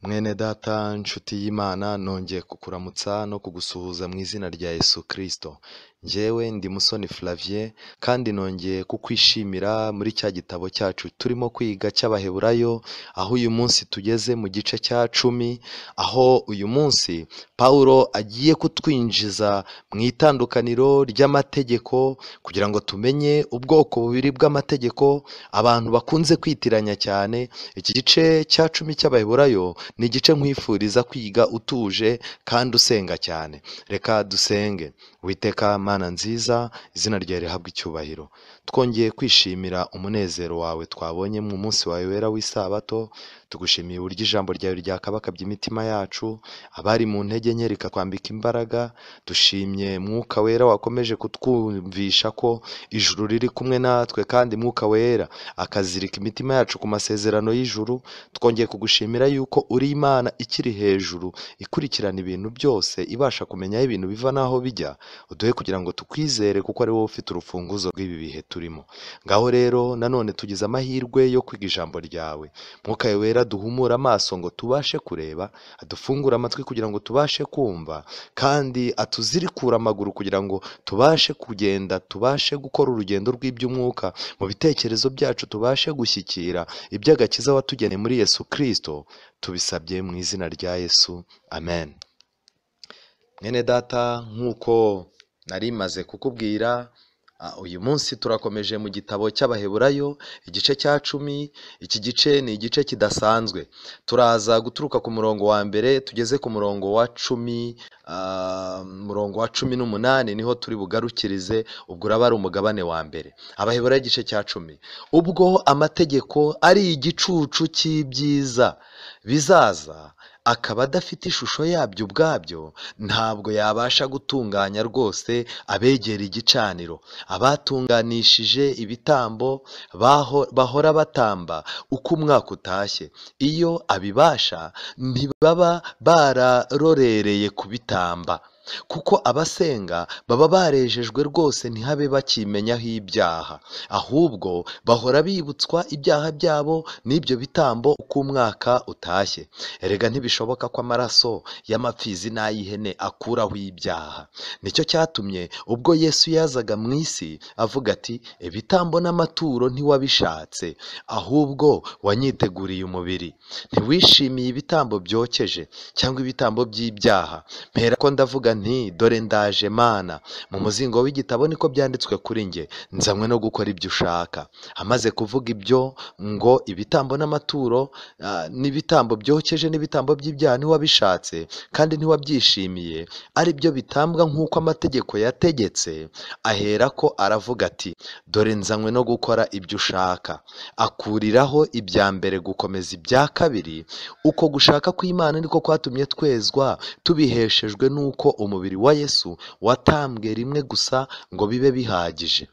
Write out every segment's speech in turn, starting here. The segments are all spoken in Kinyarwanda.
Mwene data nshuti y'Imana nongeye kukuramutsa no kugusuhuza mu izina rya Yesu Kristo. Njyewe ndi Musoni Flavien kandi nongeye kukwishimira muri cya gitabo cyacu turimo kwiga cy'Abaheburayo, aho uyu munsi tugeze mu gice cya 10, aho uyu munsi Pawulo agiye kutwinjiza mu itandukaniro ry'amategeko kugira ngo tumenye ubwoko bubiri bw'amategeko abantu bakunze kwitiranya cyane. Iki gice cya 10 cy'Abaheburayo ni igice nkwifuriza kwiga utuje kandi usenga cyane. Reka dusenge. Witeka Mana nziza, izina ryawe rihabwe icyubahiro. Twongeye kwishimira umunezero wawe twabonye mu munsi wawe wera w'isabato. Tugushimiye uburyo ijambo ryawe ryakabakabye imitima yacu, abari mu ntege nke rikakwambika imbaraga. Dushimye Mwuka Wera wakomeje kutwumvisha ko ijuru riri kumwe natwe, kandi Mwuka Wera akazirika imitima yacu ku masezerano y'ijuru. Twongeye kugushimira yuko uri Imana ikiri hejuru, ikurikirana ibintu byose, ibasha kumenya aho ibintu biva n'aho bijya. Uduhe kugira ngo tukwizere kuko ari wowe ufite urufunguzo rw'ibi bihe turimo. Ngaho rero nanone tugize amahirwe yo kwiga ijambo ryawe. Mwuka Wera duhumura amaso ngo tubashe kureba, adufungura amatwi kugira ngo tubashe kumva, kandi atuzirikura amaguru kugira ngo tubashe kugenda, tubashe gukora urugendo rw'iby'umwuka mu bitekerezo byacu, tubashe gushyikira iby'agakiza watugeneye muri Yesu Kristo. Tubisabye mu izina rya Yesu, amen. Mwene data, nk'uko nari maze kukubwira, uyu munsi turakomeje mu gitabo cy'Abaheburayo, igice cya 10. Iki gice ni igice kidasanzwe. Turaza guturuka ku murongo wa mbere tugeze ku murongo wa 10, murongo wa 18 niho turi bugarukirize. Ubwo uraba ari umugabane wa mbere. Abaheburayo igice cya 10. Ubwo amategeko ari igicucu cy'ibyiza bizaza, akaba adafite ishusho yabyo ubwabyo, ntabwo yabasha gutunganya rwose abegera igicaniro. Abatunganishije ibitambo bahora batamba uko umwaka utashye, iyo abibasha ntibaba bararorereye kubitamba, kuko abasenga baba barejejwe rwose ntihabe bakimenyaho ibyaha, ahubwo bahora bibutswa ibyaha byabo n'ibyo bitambo uko umwaka utashye. Erega ntibishoboka ko amaraso y'amapfizi n'ay'ihene akuraho ibyaha. Nicyo cyatumye ubwo Yesu yazaga mu isi avuga ati, ibitambo n'amaturo ntiwabishatse, ahubwo wanyiteguriye umubiri. Ntiwishimiye ibitambo byokeje cyangwa ibitambo by'ibyaha. Mpera ko ndavuga nti, dore ndaje Mana. Mu muzingo w'igitabo niko byanditswe kuri njye, nzanywe no gukora ibyo ushaka. Amaze kuvuga ibyo ngo ibitambo n'amaturo n'ibitambo byokeje n'ibitambo by'ibyaha ntiwabishatse kandi ntiwabyishimiye, ari byo bitambwa nk'uko amategeko yategetse, ahera ko aravuga ati, dore nzanywe no gukora ibyo ushaka. Akuriraho ibya mbere gukomeza ibya kabiri. Uko gushaka kw'Imana niko kwatumye twezwa, tubiheshejwe n'uko umubiri wa Yesu watambwe rimwe gusa ngo bibe bihagije.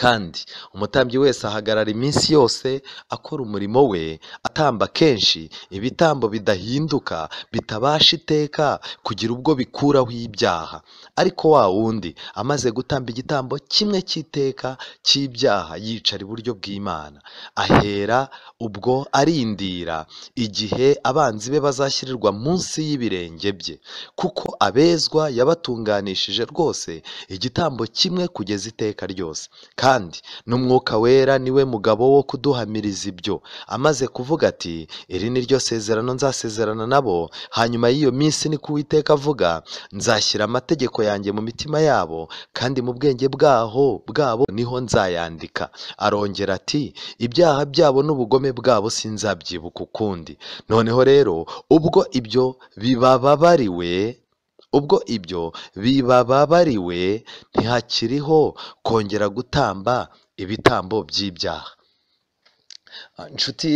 Kandi umutambyi wese ahagarara iminsi yose akora umurimo we, atamba kenshi ibitambo bidahinduka, bitabasha iteka kugira ubwo bikuraho ibyaha. Ariko wa wundi amaze gutamba igitambo kimwe cy'iteka cy'ibyaha, yicara iburyo bw'Imana. Ahera ubwo arindira igihe abanzi be bazashyirirwa munsi y'ibirenge bye, kuko abezwa yabatunganishije rwose igitambo kimwe kugeza iteka ryose. Kandi n'Umwuka Wera niwe mugabo wo kuduhamiriza ibyo. Amaze kuvuga ati, iri ni ryo sezerano nzasezerana nabo hanyuma y'iyo minsi, ni ko Uwiteka avuga, nzashyira amategeko yanjye mu mitima yabo, kandi mu bwenge bwabo niho nzayandika. Arongera ati, ibyaha byabo n'ubugome bwabo sinzabyibuka ukundi. Noneho rero ubwo ibyo bibabariwe, ntihakiriho kongera gutamba ibitambo by'ibyaha. Nshuti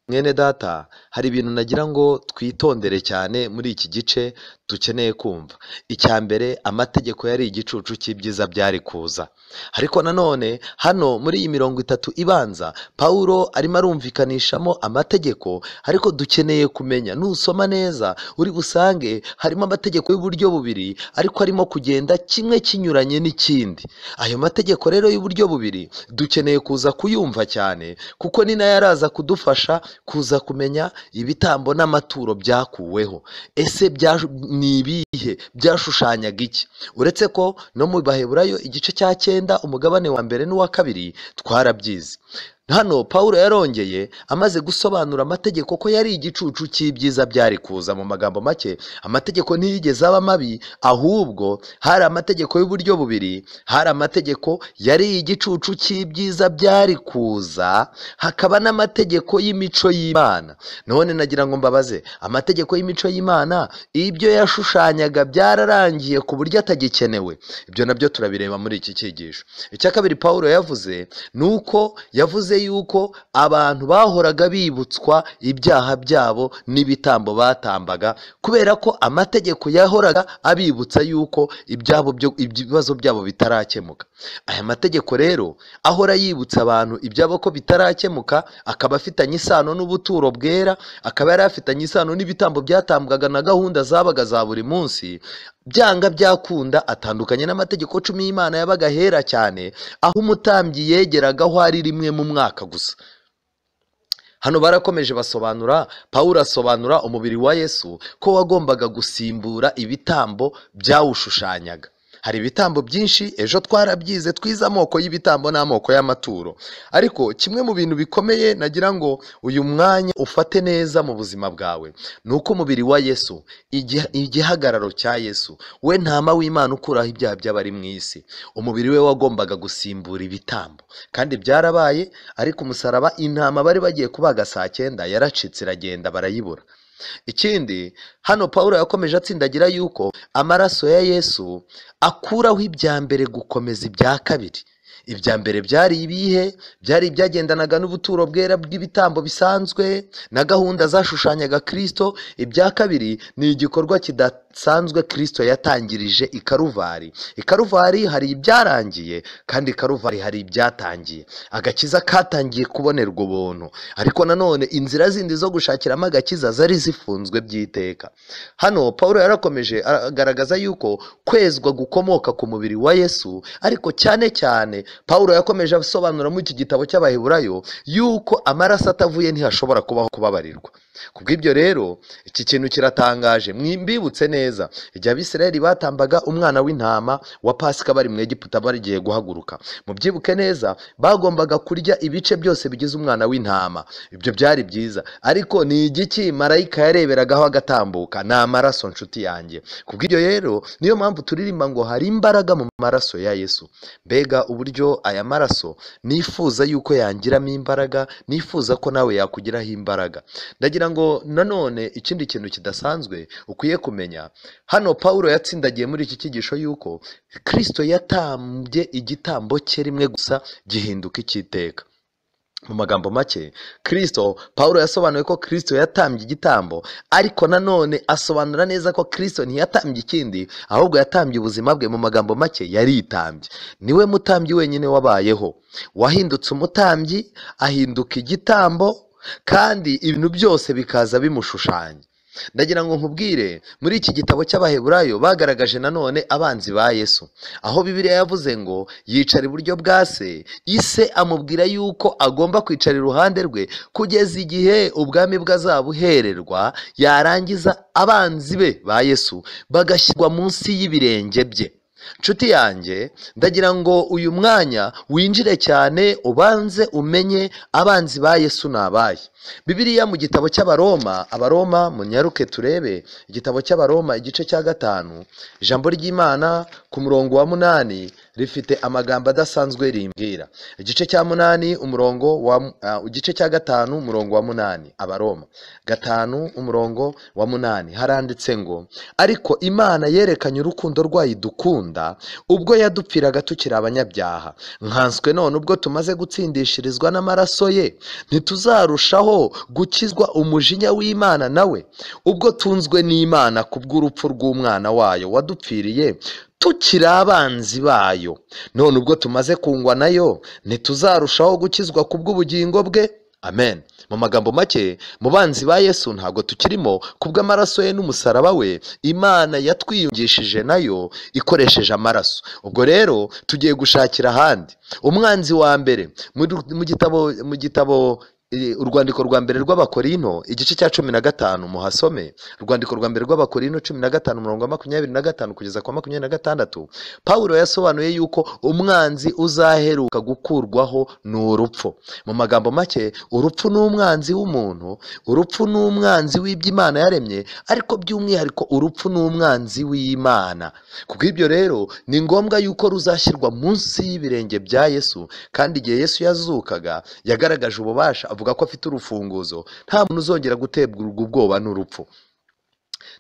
mwene data, hari ibintu nagira ngo twitondere cyane muri iki gice dukeneye kumva. Icya mbere, amategeko yari igicucu cy'ibyiza byari kuza. Ariko nanone hano muri iyi 30 ibanza, Pawulo arimo arumvikanishamo amategeko, ariko dukeneye kumenya, nusoma neza uri busange harimo amategeko y'uburyo bubiri, ariko arimo kugenda kimwe kinyuranye n'ikindi. Ayo mategeko rero y'uburyo bubiri dukeneye kuza kuyumva cyane, kuko ni nayo araza kudufasha kuza kumenya ibitambo n'amaturo byakuweho. Ese ni ibihe byashushanyaga iki? Uretse ko no mu Baheburayo igice cya 9 umugabane wa mbere n'uwa kabiri twarabyize. Hano Pawulo yarongeye amaze gusobanura amategeko ko yari igicucu cy'ibyiza byari kuza. Mu magambo make, amategeko ntiyigeze aba mabi, ahubwo hari amategeko y'uburyo bubiri. Hari amategeko yari igicucu cy'ibyiza byari kuza, hakaba n'amategeko y'imico y'Imana. None nagira ngo mbabaze, amategeko y'imico y'Imana ibyo yashushanyaga byararangiye ku buryo atagikenewe? Ibyo nabyo turabireba muri iki cyigisho. Icya kabiri Pawulo yavuze nuko yavuze yuko abantu bahoraga bibutswa ibyaha byabo n'ibitambo batambaga, kubera ko amategeko yahoraga abibutsa yuko ibibazo byabo bitarakemuka. Aya mategeko rero ahora yibutsa abantu ibyabo ko bitarakemuka, akaba afitanye isano n'ubuturo bwera, akaba yari afitanye isano n'ibitambo byatambwaga na gahunda zabaga za buri munsi. Byanga byakunda atandukanye n'amategeko 10 y'Imana yabaga hera cyane, aho umutambyi yegeragaho ari rimwe mu mwaka gusa. Hano barakomeje basobanura, Pawulo asobanura umubiri wa Yesu ko wagombaga gusimbura ibitambo byawushushanyaga. Hari ibitambo byinshi, ejo twarabyize twiza amoko y'ibitambo n'amoko y'amaturo. Ariko kimwe mu bintu bikomeye nagira ngo uyu mwanya ufate neza mu buzima bwawe, nuko umubiri wa Yesu, igihagararo cya Yesu, we ntama w'Imana ukuraho ibyaha by'abari mu isi, umubiri we wagombaga gusimbura ibitambo. Kandi byarabaye, ariko umusaraba intama bari bagiye kubaga saa 9 yaracitse iragenda barayibura. Ikindi hano Pawulo yakomeje atsindagira yuko amaraso ya Yesu akuraho ibya mbere gukomeza ibya kabiri. Ibya mbere byari ibihe? Byari ibyagendanaga n'ubuturo bwera bw'ibitambo bisanzwe na gahunda zashushanyaga Kristo. Ibya kabiri ni igikorwa kidasanzwe Kristo yatangirije i Karuvari. I Karuvari hari ibyarangiye, kandi i Karuvari hari ibyatangiye. Agakiza katangiye kubonerwa ubuntu, ariko nanone inzira zindi zo gushakiramo agakiza zari zifunzwe by'iteka. Hano Pawulo yarakomeje agaragaza yuko kwezwa gukomoka ku mubiri wa Yesu, ariko cyane cyane Pawulo yakomeje asobanura mu iki gitabo cy'Abaheburayo yuko amaraso atavuye ntihashobora kubaho kubabarirwa. Kubw'ibyo rero iki kintu kiratangaje. Mwimbibutse neza, igihe Abisirayeli batambaga umwana w'intama wa Pasika bari mu Egiputa bagiye guhaguruka, mubyibuke neza, bagombaga kurya ibice byose bigize umwana w'intama. Ibyo byari byiza, ariko ni igiki marayika yareberagaho agatambuka? Ni amaraso, nshuti yanjye. Kubw'ibyo rero niyo mpamvu turirimba ngo hari imbaraga mu maraso ya Yesu. Mbega uburyo aya maraso nifuza yuko yangiramo imbaraga, nifuza ko nawe yakugiraho imbaraga. Ndagira ngo nanone ikindi kintu kidasanzwe ukwiye kumenya, hano Pawulo yatsindagiye muri iki cyigisho yuko Kristo yatambye igitambo cye rimwe gusa gihinduka icyiteka. Mu magambo make, Pawulo yasobanuye ko Kristo yatambye igitambo, ariko nanone asobanura neza ko Kristo ntiyatambye ikindi, ahubwo yatambye ubuzima bwe. Mu magambo make, yaritambye. Niwe mutambyi wenyine wabayeho, wahindutse umutambyi, ahinduka igitambo, kandi ibintu byose bikaza bimushushanya. Ndagira ngo nkubwire, muri iki gitabo cy'Abaheburayo bagaragaje nanone abanzi ba Yesu, aho Bibiliya yavuze ngo yicara iburyo bwa se, ise amubwira yuko agomba kwicara iruhande rwe kugeza igihe ubwami bwazabuhererwa, yarangiza abanzi be ba Yesu bagashyirwa munsi y'ibirenge bye. Nshuti yanjye, ndagira ngo uyu mwanya winjire cyane, ubanze umenye abanzi ba Yesu nabaye. Bibiliya mu gitabo cy'Abaroma, munyaruke turebe igitabo cy'Abaroma igice cya 5, ijambo ry'Imana ku murongo wa 8 rifite amagambo adasanzwe rimbwira. Igice cya 5 igice cya 5 umurongo wa 8, Abaroma 5 umurongo wa 8 haranditse ngo, ariko Imana yerekanye urukundo rwayo idukunda ubwo yadupfiraga tukiri abanyabyaha. Nkanswe none ubwo tumaze gutsindishirizwa n'amaraso ye, ntituzarushaho gukizwa umujinya w'Imana nawe? Ubwo tunzwe n'Imana kubw'urupfu rw'umwana wayo wadupfiriye tukiri abanzi bayo, none ubwo tumaze kungwa nayo, ntituzarushaho gukizwa kubw'ubugingo bwe? Amen. Mu magambo make, mu banzi ba Yesu ntabwo tukirimo kubw'amaraso ye n'umusaraba we. Imana yatwiyungishije nayo ikoresheje amaraso. Ubwo rero tugiye gushakira ahandi. Umwanzi wa mbere mu gitabo urwandiko rwa mbere rw'abakorinto igice cya 15 muhasome. Urwandiko rwa mbere rw'abakorinto 15 umurongo wa 25 kugeza kwa 26, Pawulo yasobanuye yuko umwanzi uzaheruka gukurwaho ni urupfu. Mu magambo make, urupfu ni umwanzi w'umuntu, urupfu ni umwanzi w'iby'Imana yaremye, ariko by'umwihariko urupfu ni umwanzi w'Imana. Kubw'ibyo rero ni ngombwa yuko ruzashyirwa munsi y'ibirenge bya Yesu, kandi igihe Yesu yazukaga yagaragaje ububasha, avuga ko afite urufunguzo, nta muntu uzongera guterwa ubwoba n'urupfu.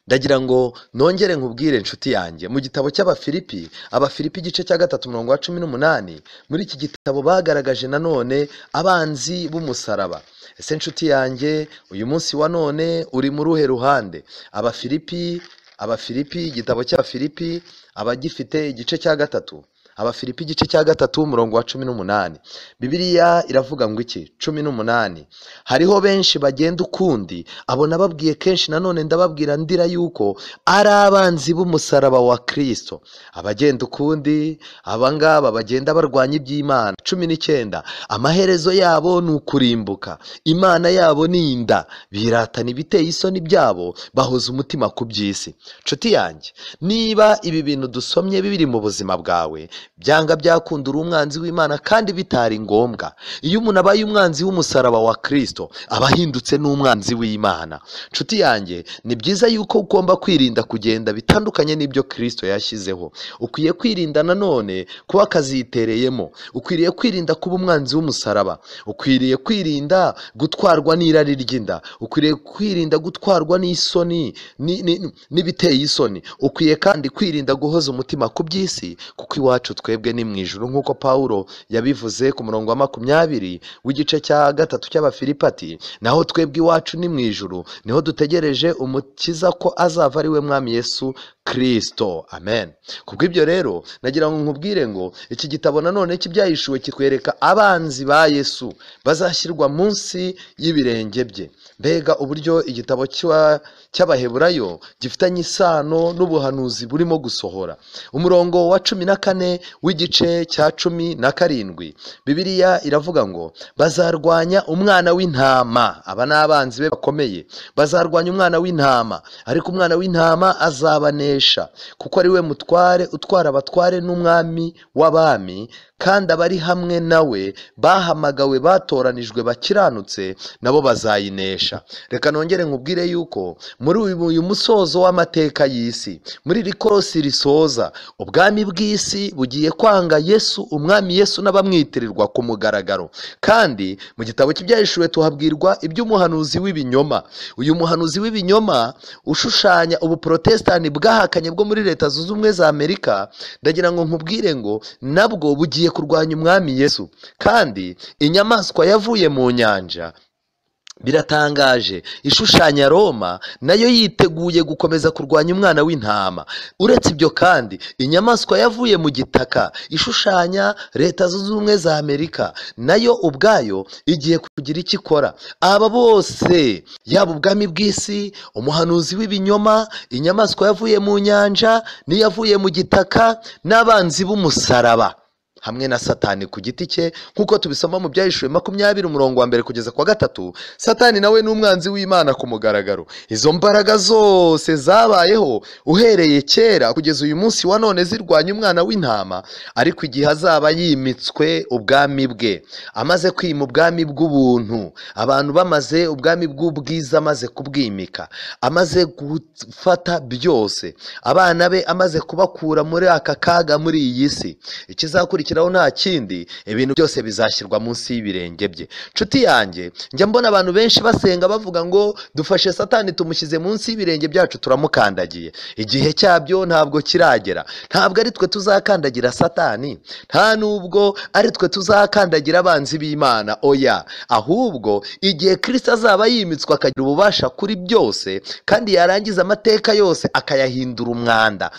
Ndagira ngo nongere nkubwire inshuti yanjye, mu gitabo cy'Abafilipi, Abafilipi igice cya 3 umurongo wa 18, muri iki gitabo bagaragaje nanone abanzi b'umusaraba. Ese inshuti yanjye, uyu munsi wa none uri mu ruhe ruhande? Abafilipi igitabo cy'Abafilipi abagifite igice cya 3, Abafilipi igice cya 3 umurongo wa 18, Bibiliya iravuga ngo iki? 18, hariho benshi bagenda ukundi, abo nababwiye kenshi, nanone ndababwira ndira yuko ari abanzi b'umusaraba wa Kristo. Abagenda ukundi, abangaba bagenda barwanya iby'Imana. 19, amaherezo yabo ni ukurimbuka, Imana yabo ni inda, biratana ibiteye isoni byabo, bahoza umutima ku by'isi. Nshuti yanjye, niba ibi bintu dusomye bibiri mu buzima bwawe, byanga byakunda uri umwanzi w'Imana kandi bitari ngombwa. Iyo umuntu abaye umwanzi w'umusaraba wa Kristo, aba ahindutse n'umwanzi w'Imana. Nshuti yanjye, ni byiza yuko ugomba kwirinda kugenda bitandukanye n'ibyo Kristo yashyizeho. Ukwiye kwirinda nanone kuba akazitereyemo, ukwiriye kwirinda kuba umwanzi w'umusaraba, ukwiriye kwirinda gutwarwa n'irari ry'inda, ukwiriye kwirinda gutwarwa n'isoni n'ibiteye isoni, ukwiye kandi kwirinda guhoza umutima ku by'isi, kuko iwacu twebwe ni mu ijuru, nk'uko Pawulo yabivuze ku murongo wa 20 w'igice cya 3 cy'Abafilipati. Naho twebwe iwacu ni mu ijuru, niho dutegereje umukiza ko azava ari we mwami Yesu Kristo. Amen. Kubw'ibyo rero nagira ngo nkubwire ngo iki gitabo nanone cy'ibyahishuwe kitwereka abanzi ba Yesu bazashyirwa munsi y'ibirenge bye. Mbega uburyo igitabo cy'Abaheburayo gifitanye isano n'ubuhanuzi burimo gusohora. Umurongo wa 14 w'igice cya 17, Bibiliya iravuga ngo bazarwanya umwana w'intama. Aba ni abanzi be bakomeye, bazarwanya umwana w'intama, ariko umwana w'intama azabanesha, kuko ari we mutware utwara abatware n'umwami w'abami, kandi abari hamwe nawe bahamagawe, batoranijwe, bakiranutse, nabo bazayinesha. Reka nongere nkubwire yuko muri uyu musozo w'amateka y'isi, muri rikorosi risoza, ubwami bw'isi bugiye kwanga Yesu, umwami Yesu n'abamwitirirwa ku mugaragaro. Kandi mu gitabo cy'ibyahishuwe tuhabwirwa iby'umuhanuzi w'ibinyoma. Uyu muhanuzi w'ibinyoma ushushanya ubuprotestani bwahakanye bwo muri Leta Zunze Ubumwe za Amerika, ndagira ngo nkubwire ngo nabwo bugiye kurwanya umwami Yesu. Kandi inyamaswa yavuye mu nyanja, biratangaje, ishushanya Roma, nayo yiteguye gukomeza kurwanya umwana w'intama. Uretse ibyo kandi, inyamaswa yavuye mu gitaka, ishushanya Leta Zunze Ubumwe za Amerika, nayo ubwayo igiye kugira icyo ikora. Aba bose, yaba ubwami bw'isi, umuhanuzi w'ibinyoma, inyamaswa yavuye mu nyanja n'iyavuye mu gitaka, n'abanzi b'umusaraba, hamwe na Satani ku giti cye, nk'uko tubisoma mu byahishuwe 20 umurongo wa 1 kugeza kwa 3. Satani nawe ni umwanzi w'Imana ku mugaragaro. Izo mbaraga zose zabayeho uhereye kera kugeza uyu munsi wa none zirwanya umwana w'intama, ariko igihe azaba yimitswe ubwami bwe, amaze kwima ubwami bw'ubuntu, abantu bamaze ubwami bw'ubwiza, amaze kubwimika, amaze gufata byose, abana be amaze kubakura muri aka kaga muri iyi si, ikizakurikiraho nta kindi, ibintu byose bizashyirwa munsi y'ibirenge bye. Nshuti yanjye, njya mbona abantu benshi basenga bavuga ngo dufashe Satani tumushyize munsi y'ibirenge byacu, turamukandagiye. Igihe cyabyo ntabwo kiragera. Ntabwo ari twe tuzakandagira Satani, nta nubwo ari twe tuzakandagira abanzi b'Imana, oya, ahubwo igihe Kristo azaba yimitswe akagira ububasha kuri byose, kandi yarangiza amateka yose akayahindura umwanda,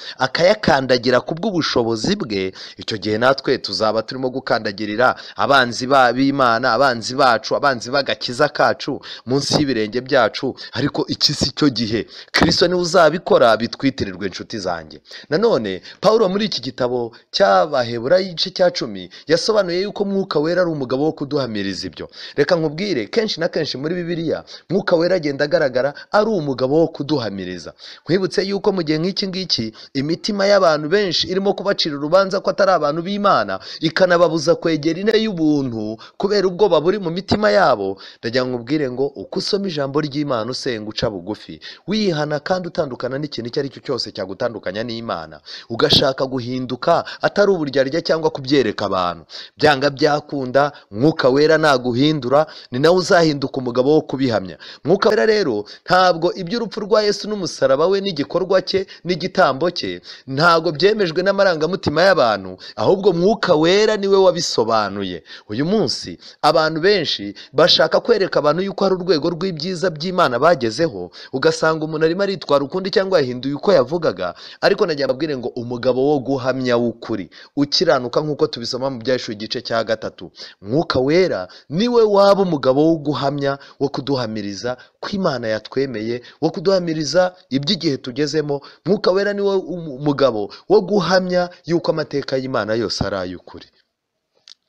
akayakandagira ku bw'ubushobozi bwe, icyo gihe natwe tuzaba turimo gukandagirira abanzi b'Imana, abanzi bacu, abanzi b'agakiza kacu munsi y'ibirenge byacu. Ariko iki si cyo gihe. Kristo niwe uzabikora, bitwitirirwe inshuti zanjye. Nanone Pawulo muri iki gitabo cy'Abaheburayo igice cya 10 yasobanuye yuko Mwuka Wera ari umugabo wo kuduhamiriza ibyo. Reka nkubwire, kenshi na kenshi muri Bibiliya Mwuka Wera agenda agaragara ari umugabo wo kuduhamiriza. Nkwibutse yuko mu gihe nk'iki ngiki imitima y'abantu benshi irimo kubacira urubanza ko atari abantu b'Imana, ikanababuza kwegera intebe y'ubuntu kubera ubwoba buri mu mitima yabo. Ndagira ngo nkubwire ngo uko usoma ijambo ry'Imana usenga uca bugufi, wihana kandi utandukana n'ikintu icyo ari cyo cyose cyagutandukanya n'Imana, ugashaka guhinduka atari uburyarya cyangwa kubyereka abantu, byanga byakunda Mwuka Wera naguhindura ni nawe uzahinduka umugabo wo kubihamya. Mwuka Wera rero ntabwo iby'urupfu rwa Yesu n'umusaraba we n'igikorwa cye n'igitambo cye ntabwo byemejwe n'amarangamutima y'abantu, ahubwo Mwuka Wera niwe wabisobanuye. Uyu munsi abantu benshi bashaka kwereka abantu yuko hari urwego rw'ibyiza by'Imana bagezeho, ugasanga umuntu arimo aritwara ukundi cyangwa yahinduye uko yavugaga. Ariko nagira mbabwire ngo umugabo wo guhamya w'ukuri ukiranuka nk'uko tubisoma mu Byahishuwe igice cya 3, Mwuka Wera niwe waba umugabo wo guhamya, wo kuduhamiriza ko Imana yatwemeye, wo kuduhamiriza iby'igihe tugezemo. Mwuka Wera niwe umugabo wo guhamya yuko amateka y'Imana yose ari ay'ukuri.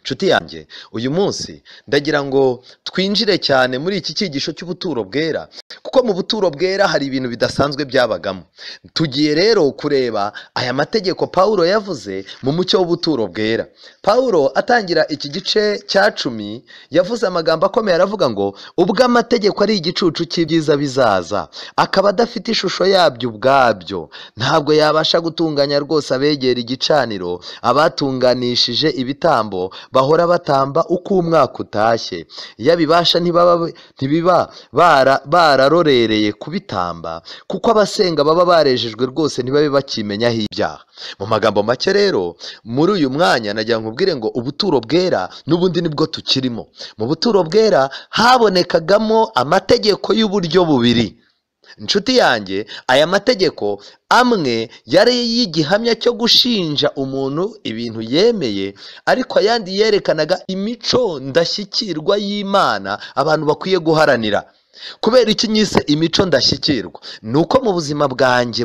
Nshuti yanjye, uyu munsi ndagira ngo twinjire cyane muri iki cyigisho cy'ubuturo bwera, kuko mu buturo bwera hari ibintu bidasanzwe byabagamo. Tugiye rero kureba aya mategeko Pawulo yavuze mu mucyo w'ubuturo bwera. Pawulo atangira iki gice cya 10 yavuze amagambo akomeye, aravuga ngo ubwo amategeko ari igicucu cy'ibyiza bizaza, akaba adafite ishusho yabyo ubwabyo, ntabwo yabasha gutunganya rwose abegera igicaniro, abatunganishije ibitambo bahora batamba uko umwaka utashye. Iyo abibasha ntibiba bararorereye kubitamba, kuko abasenga baba barejejwe rwose ntibabe bakimenyaho ibyaha. Mu magambo make rero, muri uyu mwanya nagira nkubwire ngo ubuturo bwera n'ubundi nibwo tukirimo. Mu buturo bwera habonekagamo amategeko y'uburyo bubiri. Inshuti yanjye, aya mategeko amwe yari y'igihamya cyo gushinja umuntu ibintu yemeye, ariko ayandi yerekanaga imico ndashyikirwa y'Imana abantu bakwiye guharanira. Kubera iki nyise imico ndashyikirwa? Nuko mu buzima bwanjye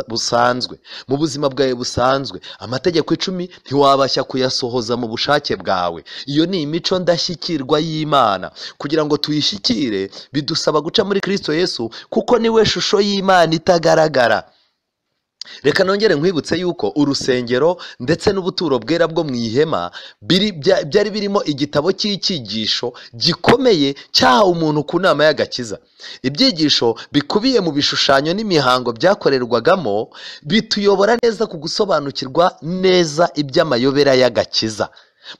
busanzwe, mu buzima bwawe busanzwe, amategeko 10 ntiwabashya kuyasohoza mu bushake bwawe. Iyo ni imico ndashyikirwa y'Imana. Kugira ngo tuyishyikire bidusaba guca muri Kristo Yesu, kuko niwe shusho y'Imana itagaragara. Reka nongere nkwibutse yuko urusengero ndetse n'ubuturo bwera bwo mu ihema byari birimo igitabo cy'icyigisho gikomeye cyahawe umuntu ku nama y'agakiza. Ibyigisho bikubiye mu bishushanyo n'imihango byakorerwagamo bituyobora neza ku gusobanukirwa neza iby'amayobera y'agakiza.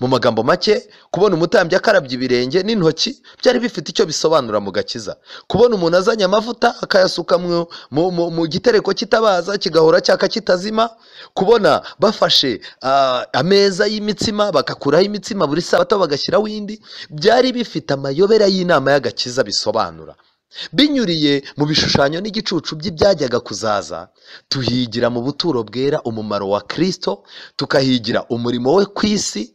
Mu magambo make, kubona umutambyi akarabya ibirenge n'intoki byari bifite icyo bisobanura mu gakiza. Kubona umuntu azanye amavuta akayasuka mu gitereko kitabaza kigahora cyaka kitazima. Kubona bafashe ameza y'imitsima bagakuraho imitsima buri sabato bagashyiraho indi, byari bifite amayobera y'inama y'agakiza bisobanura. Binyuriye mu bishushanyo n'igicucu by'ibyajyaga kuzaza, tuhigira mu buturo bwera umumaro wa Kristo, tukahigira umurimo we ku isi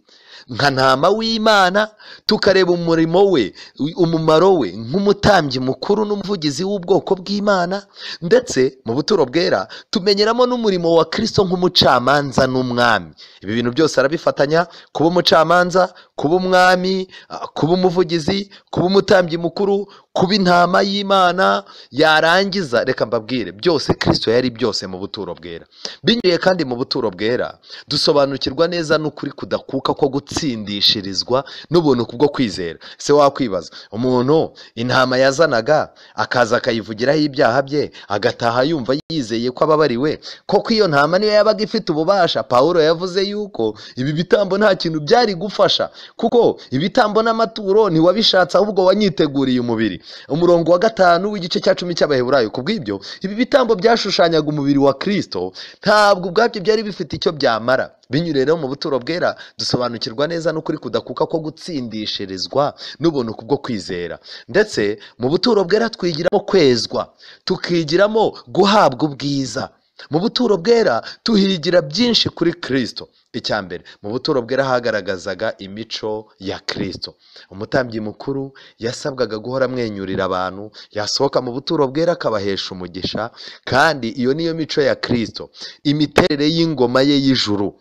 nka ntama w'Imana, tukareba umurimo we, umumaro we nk'umutambyi mukuru n'umuvugizi w'ubwoko bw'Imana. Ndetse mu buturo bwera tumenyeramo n'umurimo wa Kristo nk'umucamanza n'umwami. Ibi bintu byose arabifatanya: kuba umucamanza, kuba umwami, kuba umuvugizi, kuba umutambyi mukuru, kuba intama y'Imana. Yarangiza reka mbabwire, byose Kristo yari byose mu buturo bwera. Binyuriye kandi mu buturo bwera dusobanukirwa neza n'ukuri kudakuka ko gutsindishirizwa n'ubuntu kubwo kwizera. Se wakwibaza, umuntu intama yazanaga akaza akayivugiraho ibyaha bye agataha yumva yizeye ko ababariwe, koko iyo ntama niyo yabaga ifite ububasha? Pawulo yavuze yuko ibi bitambo nta kintu byari gufasha, kuko ibitambo n'amaturo ntiwabishatse ahubwo wanyiteguriye umubiri. Umurongo wa 5 w'igice cya 10 cy'Abaheburayo. Kubw'ibyo ibi bitambo byashushanyaga umubiri wa Kristo, ntabwo ubwabyo byari bifite icyo byamara. Binyuriye rero mu buturo bwera dusobanukirwa neza n'ukuri kudakuka ko gutsindishirizwa n'ubuntu kubwo kwizera. Ndetse mu buturo bwera twigiramo kwezwa, tukigiramo guhabwa ubwiza. mu buturo bwera tuhigira byinshi kuri Kristo. Icya mbere, mu buturo bwera hagaragazaga imico ya Kristo. Umutambyi mukuru yasabwaga guhora amwenyurira abantu, yasohoka mu buturo bwera akabahesha umugisha, kandi iyo niyo mico ya Kristo. Imiterere y'ingoma ye y'ijuru,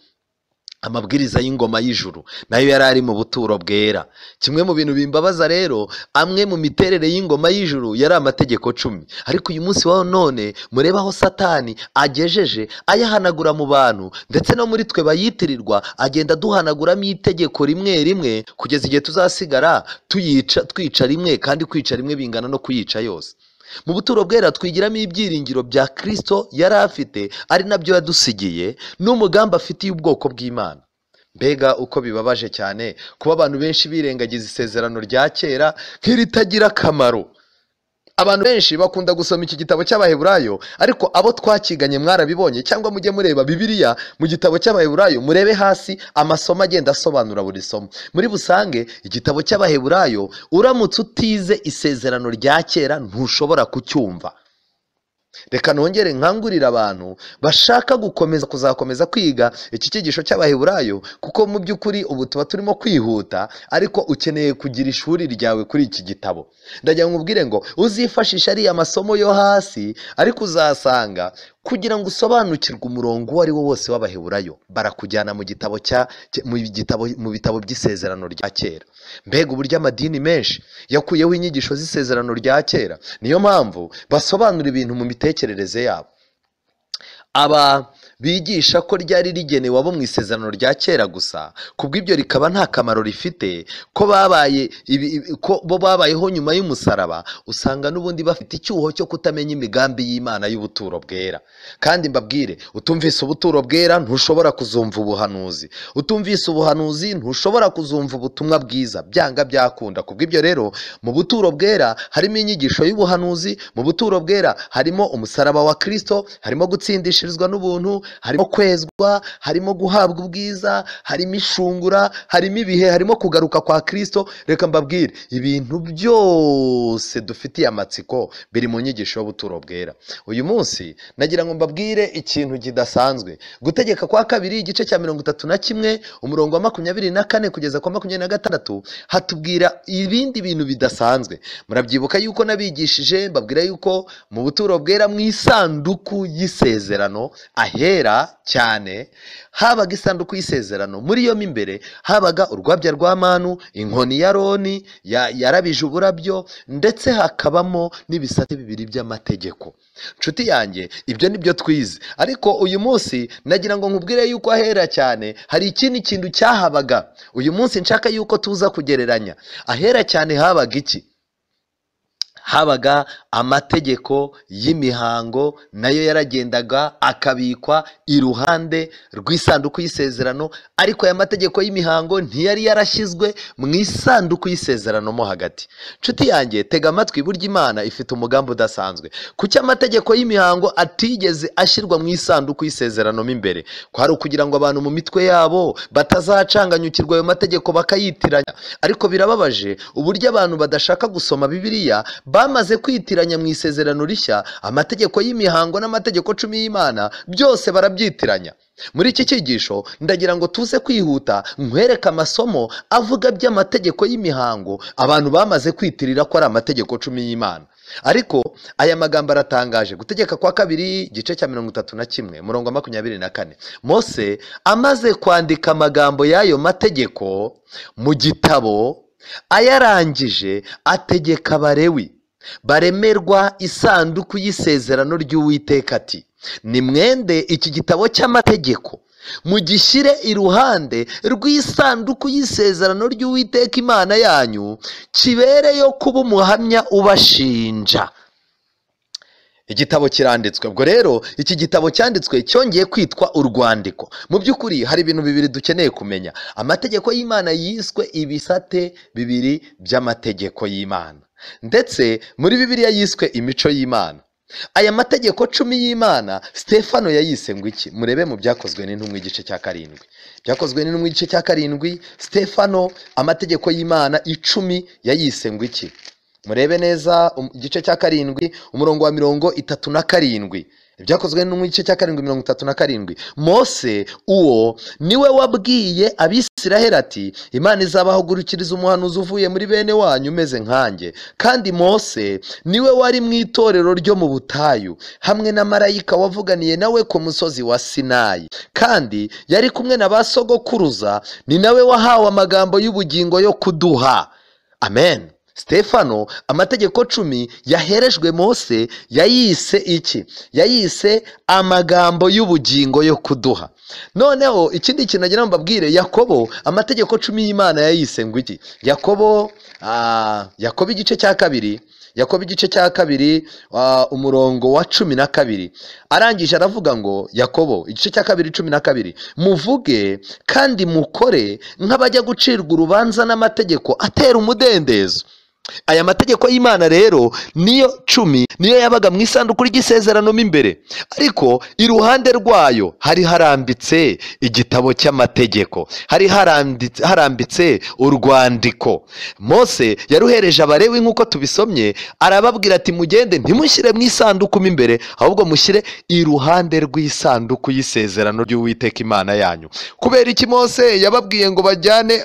amabwiriza y'ingoma y'ijuru nayo yari ari mu buturo bwera. Kimwe mu bintu bimbabaza rero, amwe mu miterere y'ingoma y'ijuru yari amategeko 10. Ariko uyu munsi wa none mureba aho Satani agejeje ayahanagura mu bantu, ndetse no muri twe bayitirirwa agenda duhanaguramo itegeko rimwe rimwe, kugeza igihe tuzasigara twica rimwe, kandi kwica rimwe bingana no kuyica yose. Mu buturo bwera twigiramo ibyiringiro bya Kristo yari afite, ari nabyo yadusigiye, n'umugambi afitiye ubwoko bw'Imana. Mbega uko bibabaje cyane kuba abantu benshi birengagiza isezerano rya kera nk'iritagira akamaro. Abantu benshi bakunda gusoma iki gitabo cy'Abaheburayo, ariko abo twakiganye mwarabibonye, cyangwa mujye mureba Bibiliya mu gitabo cy'Abaheburayo, murebe hasi amasomo agenda asobanura buri somo. Muri busange igitabo cy'Abaheburayo, uramutse utize isezerano rya kera ntushobora kucyumva. Reka nongere nkangurira abantu bashaka kuzakomeza kwiga iki cyigisho cy'Abaheburayo, kuko mu by'ukuri ubu tuba turimo kwihuta, ariko ukeneye kugira ishuri ryawe kuri iki gitabo. Ndagira ngo nkubwire ngo uzifashisha ariya masomo yo hasi, ariko uzasanga kugira ngo usobanukirwe umurongo uwo ari wo wose w'Abaheburayo, barakujyana mu bitabo by'isezerano rya kera. Mbega uburyo amadini menshi yakuyeho inyigisho z'isezerano rya kera, niyo mpamvu basobanura ibintu mu mitekerereze yabo. Aba bigisha ko ryari rigenewe abo mu isezerano rya kera gusa, kubw'ibyo rikaba nta kamaro rifite, ko bo babayeho nyuma y'umusaraba, usanga n'ubundi bafite icyuho cyo kutamenya imigambi y'Imana y'ubuturo bwera. Kandi mbabwire, utumvise ubuturo bwera ntushobora kuzumva ubuhanuzi, utumvise ubuhanuzi ntushobora kuzumva ubutumwa bwiza, byanga byakunda. Kubw'ibyo rero mu buturo bwera harimo inyigisho y'ubuhanuzi, mu buturo bwera harimo umusaraba wa Kristo, harimo gutsindishirizwa n'ubuntu, harimo kwezwa, harimo guhabwa ubwiza, harimo ishungura, harimo ibihe, harimo kugaruka kwa Kristo. Reka mbabwire, ibintu byose dufitiye amatsiko biri mu nyigisho y'ubuturo bwera. Uyu munsi nagira ngo mbabwire ikintu kidasanzwe. Gutegeka kwa kabiri igice cya 31 umurongo wa 24 kugeza kwa 26 hatubwira ibindi bintu bidasanzwe. Murabyibuka yuko nabigishije mbabwira yuko mu buturo bwera mu isanduku y'isezerano ahera cyane habaga isanduku y'isezerano. Muri yo imbere habaga urwabya rwa manu, inkoni ya Aroni yarabije uburabyo, ndetse hakabamo n'ibisate 2 by'amategeko. Nshuti yanjye, ibyo nibyo twize, ariko uyu munsi nagira ngo nkubwire yuko ahera cyane hari ikindi kintu cyahabaga. Uyu munsi nshaka yuko tuza kugereranya. Ahera cyane habaga iki? Habaga amategeko y'imihango, nayo yaragendaga akabikwa iruhande rw'isanduku y'isezerano, ariko aya mategeko y'imihango ntiyari yarashyizwe mu isanduku y'isezerano mo hagati. Nshuti yanjye, tega amatwi, burya Imana ifite umugambi udasanzwe. Kuki amategeko y'imihango atigeze ashyirwa mu isanduku y'isezerano mo imbere? Kwari ukugira ngo abantu mu mitwe yabo batazacanganyukirwa ayo mategeko bakayitiranya. Ariko birababaje uburyo abantu badashaka gusoma Bibiliya bamaze kwitiranya mu isezerano rishya amategeko y'imihango n'amategeko 10 y'Imana, byose barabyitiranya. Muri iki cyigisho ndagira ngo tuze kwihuta nkwereka amasomo avuga by'amategeko y'imihango abantu bamaze kwitirira ko ari amategeko 10 y'Imana. Ariko aya magambo aratangaje. Gutegeka kwa kabiri igice cya 31 umurongo wa 24, Mose amaze kwandika amagambo y'ayo mategeko mu gitabo, ayarangije ategeka Abalewi baremerwa isanduku y'isezerano ry'Uwiteka ati, nimwende iki gitabo cy'amategeko mugishyire iruhande rw'isanduku y'isezerano ry'Uwiteka Imana yanyu, kibereyo kuba umuhamya ubashinja. Igitabo kiranditswe. Ubwo rero iki gitabo cyanditswe cyongeye kwitwa urwandiko. Mu by'ukuri hari ibintu 2 dukeneye kumenya. Amategeko y'Imana yiswe ibisate 2 by'amategeko y'Imana, ndetse muri Bibiliya yiswe imico y'Imana. Aya mategeko 10 y'Imana Stefano yayise ngo iki? Murebe mu Byakozwe n'Intumwa igice cya 7. Byakozwe n'Intumwa igice cya 7, Stefano amategeko y'Imana 10 yayise ngo iki? Murebe neza igice cya 7 umurongo wa 37. Ibyakozwe no mu gice cya 7:37. Mose uwo niwe wabwiye Abisiraheli ati Imana izabahagurukiriza umuhanuzi uvuye muri bene wanyu umeze nkanjye. Kandi Mose niwe wari mu itorero ryo mu butayu hamwe na marayika wavuganiye nawe ku musozi wa Sinayi, kandi yari kumwe na ba sogokuruza, ni nawe wahawe amagambo y'ubugingo yo kuduha. Amen. Stefano amategeko 10 yaherejwe Mose yayise iki? Yayise amagambo y'ubugingo yo kuduha. Noneho ikindi kintu nagira mbabwire, Yakobo amategeko 10 y'Imana yayise ngo iki? Yakobo igice cya 2, Yakobo igice cya 2 umurongo wa 12 arangije aravuga ngo, Yakobo igice cya 2:12, muvuge kandi mukore nk'abajya gucirwa urubanza n'amategeko atera umudendezo. Aya mategeko y'Imana rero niyo 10 niyo yabaga mu isanduku ry'isezerano imbere, ariko iruhande rwayo hari harambitse igitabo cy'amategeko, hari harambitse urwandiko. Mose yaruhereje Abalewi nk'uko tubisomye, arababwira ati mugende ntimushyire mu isanduku imbere, ahubwo mushyire iruhande rw'isanduku y'isezerano ry'Uwiteka Imana yanyu. Kubera iki Mose yababwiye ngo bajyane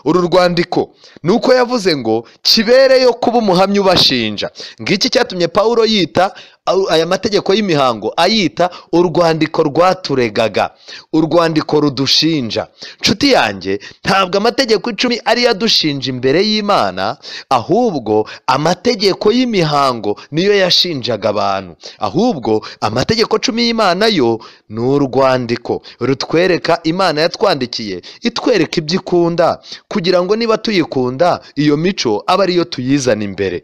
uru rwandiko? Nuko yavuze ngo kibereyo kuba umuhamya ubashinja. Ngiki cyatumye Paulo yita aya mategeko y'imihango ayita urwandiko rwaturegaga, urwandiko rudushinja. Nshuti yanjye, ntabwo amategeko 10 ari yadushinja imbere y'Imana, ahubwo amategeko y'imihango niyo yashinjaga abantu. Ahubwo amategeko 10 y'Imana yo ni urwandiko rutwereka Imana yatwandikiye, itwereka ibyo ikunda, kugira ngo niba tuyikunda iyo mico aba ariyo tuyizana imbere.